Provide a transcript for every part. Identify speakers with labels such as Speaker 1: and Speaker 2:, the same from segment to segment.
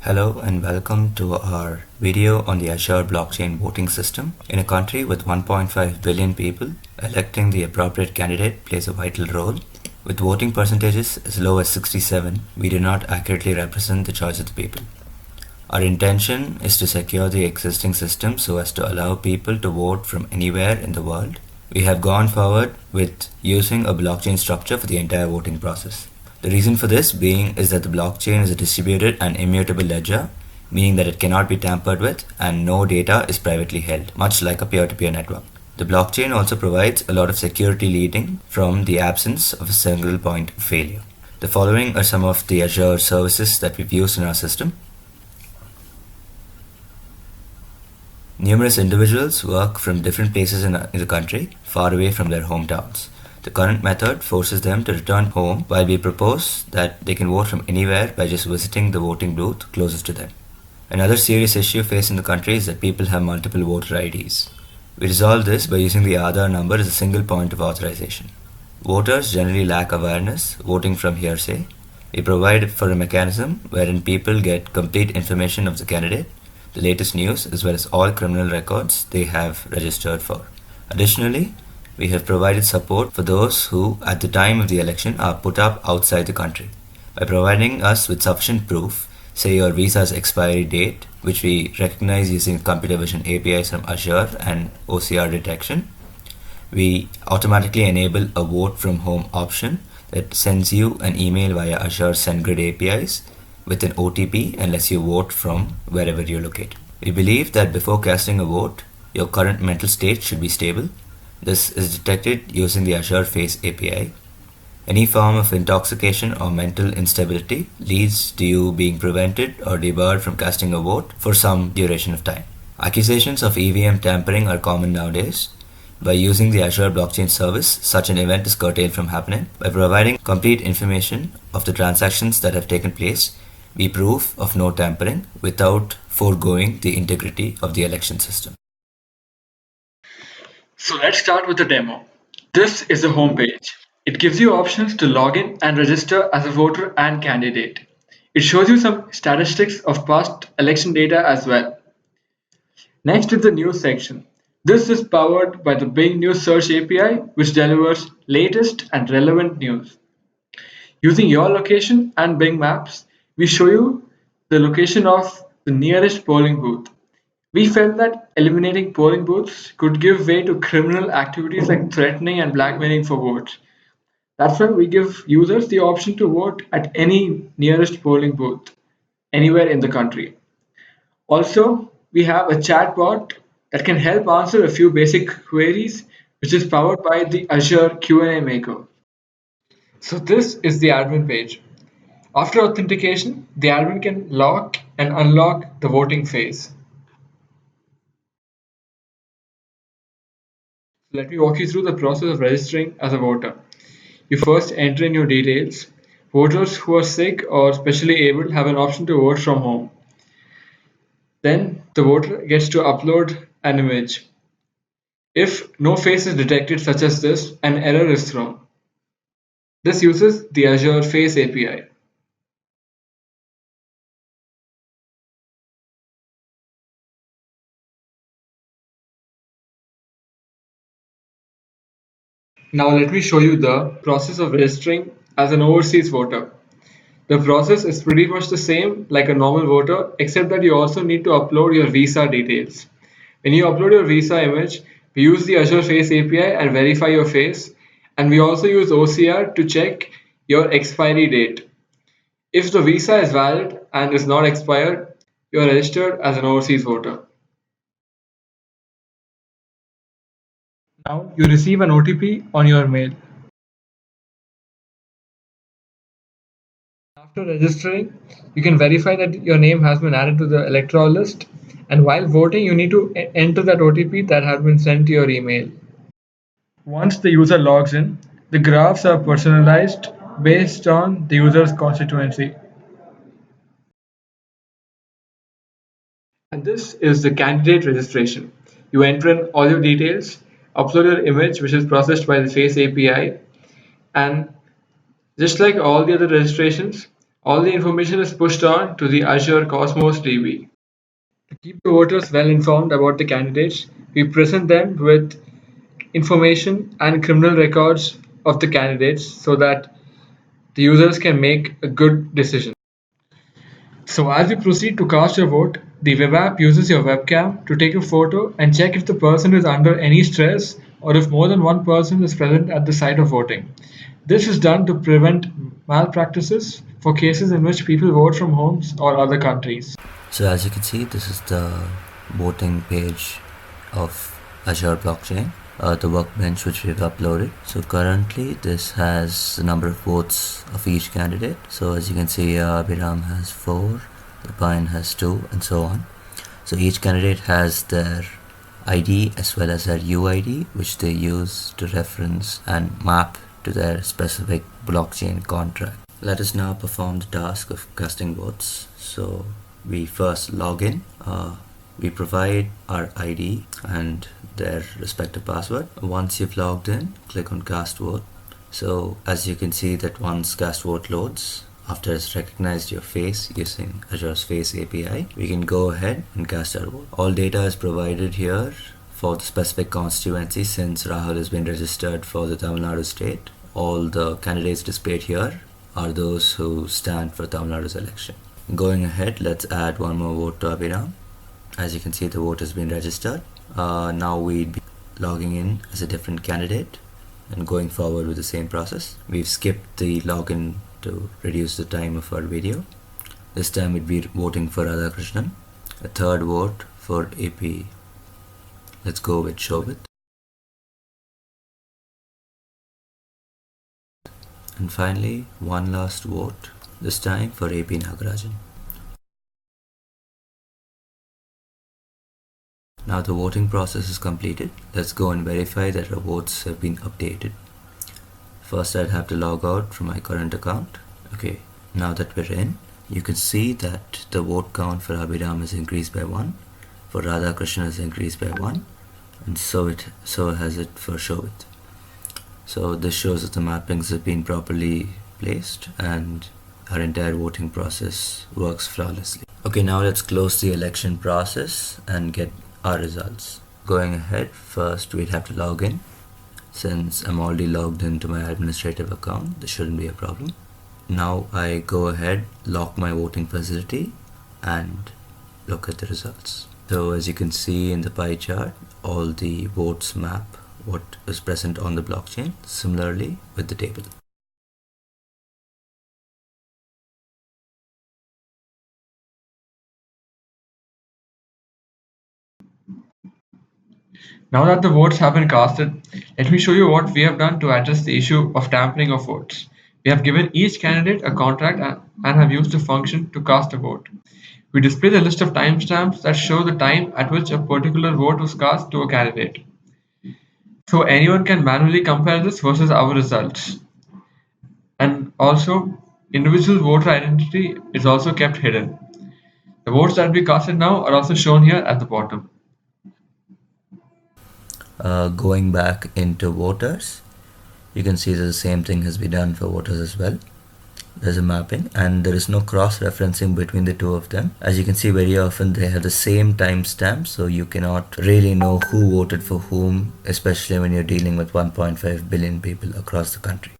Speaker 1: Hello and welcome to our video on the Azure blockchain voting system. In a country with 1.5 billion people, electing the appropriate candidate plays a vital role. With voting percentages as low as 67, we do not accurately represent the choice of the people. Our intention is to secure the existing system so as to allow people to vote from anywhere in the world. We have gone forward with using a blockchain structure for the entire voting process. The reason for this being is that the blockchain is a distributed and immutable ledger, meaning that it cannot be tampered with and no data is privately held, much like a peer-to-peer network. The blockchain also provides a lot of security leading from the absence of a single point of failure. The following are some of the Azure services that we've used in our system. Numerous individuals work from different places in the country, far away from their hometowns. The current method forces them to return home, while we propose that they can vote from anywhere by just visiting the voting booth closest to them. Another serious issue faced in the country is that people have multiple voter IDs. We resolve this by using the Aadhaar number as a single point of authorization. Voters generally lack awareness, voting from hearsay. We provide for a mechanism wherein people get complete information of the candidate, the latest news, as well as all criminal records they have registered for. Additionally, we have provided support for those who, at the time of the election, are put up outside the country. By providing us with sufficient proof, say your visa's expiry date, which we recognize using computer vision APIs from Azure and OCR detection, we automatically enable a vote from home option that sends you an email via Azure SendGrid APIs with an OTP and lets you vote from wherever you're located. We believe that before casting a vote, your current mental state should be stable. This is detected using the Azure Face API. Any form of intoxication or mental instability leads to you being prevented or debarred from casting a vote for some duration of time. Accusations of EVM tampering are common nowadays. By using the Azure blockchain service, such an event is curtailed from happening. By providing complete information of the transactions that have taken place, we prove of no tampering without foregoing the integrity of the election system.
Speaker 2: So let's start with the demo. This is the home page. It gives you options to log in and register as a voter and candidate. It shows you some statistics of past election data as well. Next is the news section. This is powered by the Bing News Search API, which delivers latest and relevant news. Using your location and Bing Maps, we show you the location of the nearest polling booth. We felt that eliminating polling booths could give way to criminal activities like threatening and blackmailing for votes. That's why we give users the option to vote at any nearest polling booth, anywhere in the country. Also, we have a chatbot that can help answer a few basic queries, which is powered by the Azure Q&A Maker. So this is the admin page. After authentication, the admin can lock and unlock the voting phase. Let me walk you through the process of registering as a voter. You first enter in your details. Voters who are sick or specially able have an option to vote from home. Then the voter gets to upload an image. If no face is detected such as this, an error is thrown. This uses the Azure Face API. Now let me show you the process of registering as an overseas voter. The process is pretty much the same like a normal voter, except that you also need to upload your visa details. When you upload your visa image, we use the Azure Face API and verify your face, and we also use OCR to check your expiry date. If the visa is valid and is not expired, you are registered as an overseas voter. Now you receive an OTP on your mail. After registering, you can verify that your name has been added to the electoral list, and while voting, you need to enter that OTP that has been sent to your email. Once the user logs in, the graphs are personalized based on the user's constituency. And this is the candidate registration. You enter in all your details, upload your image, which is processed by the Face API, and just like all the other registrations, All the information is pushed on to the Azure Cosmos DB. To keep the voters well informed about the candidates, we present them with information and criminal records of the candidates so that the users can make a good decision. So as you proceed to cast your vote, the web app uses your webcam to take a photo and check if the person is under any stress or if more than one person is present at the site of voting. This is done to prevent malpractices for cases in which people vote from homes or other countries.
Speaker 1: So as you can see, this is the voting page of Azure blockchain, the workbench which we've uploaded. So currently this has the number of votes of each candidate. So as you can see, Abhiram has 4, Pine has 2, and so on. So each candidate has their ID as well as their UID, which they use to reference and map to their specific blockchain contract. Let us now perform the task of casting votes. So we first log in. We provide our ID and their respective password. Once you've logged in, click on cast vote. So as you can see that once cast vote loads, after it's recognized your face using Azure's Face API, we can go ahead and cast our vote. All data is provided here for the specific constituency. Since Rahul has been registered for the Tamil Nadu state, all the candidates displayed here are those who stand for Tamil Nadu's election. Going ahead, let's add one more vote to Abhiram. As you can see, the vote has been registered. Now we'd be logging in as a different candidate and going forward with the same process. We've skipped the login to reduce the time of our video. This time we'd be voting for Radhakrishnan. A third vote for AP. Let's go with Shobit. And finally, one last vote, this time for AP Nagarajan. Now the voting process is completed. Let's go and verify that our votes have been updated. First, I'd have to log out from my current account. Okay, now that we're in, you can see that the vote count for Abhiram is increased by 1, for Radhakrishnan has increased by 1, and so has it for Shobit. So this shows that the mappings have been properly placed and our entire voting process works flawlessly. Okay, now let's close the election process and get our results. Going ahead, first we'd have to log in. Since I'm already logged into my administrative account, this shouldn't be a problem. Now I go ahead, lock my voting facility and look at the results. So as you can see in the pie chart, all the votes map what is present on the blockchain, similarly with the table.
Speaker 2: Now that the votes have been casted, let me show you what we have done to address the issue of tampering of votes. We have given each candidate a contract and have used a function to cast a vote. We display the list of timestamps that show the time at which a particular vote was cast to a candidate. So anyone can manually compare this versus our results. And also, individual voter identity is also kept hidden. The votes that we casted now are also shown here at the bottom.
Speaker 1: Going back into voters, you can see that the same thing has been done for voters as well. There's a mapping and there is no cross-referencing between the two of them. As you can see, very often they have the same timestamp, so you cannot really know who voted for whom, especially when you're dealing with 1.5 billion people across the country.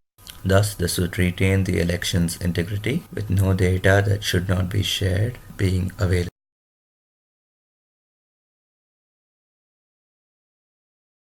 Speaker 1: Thus, this would retain the election's integrity with no data that should not be shared being available.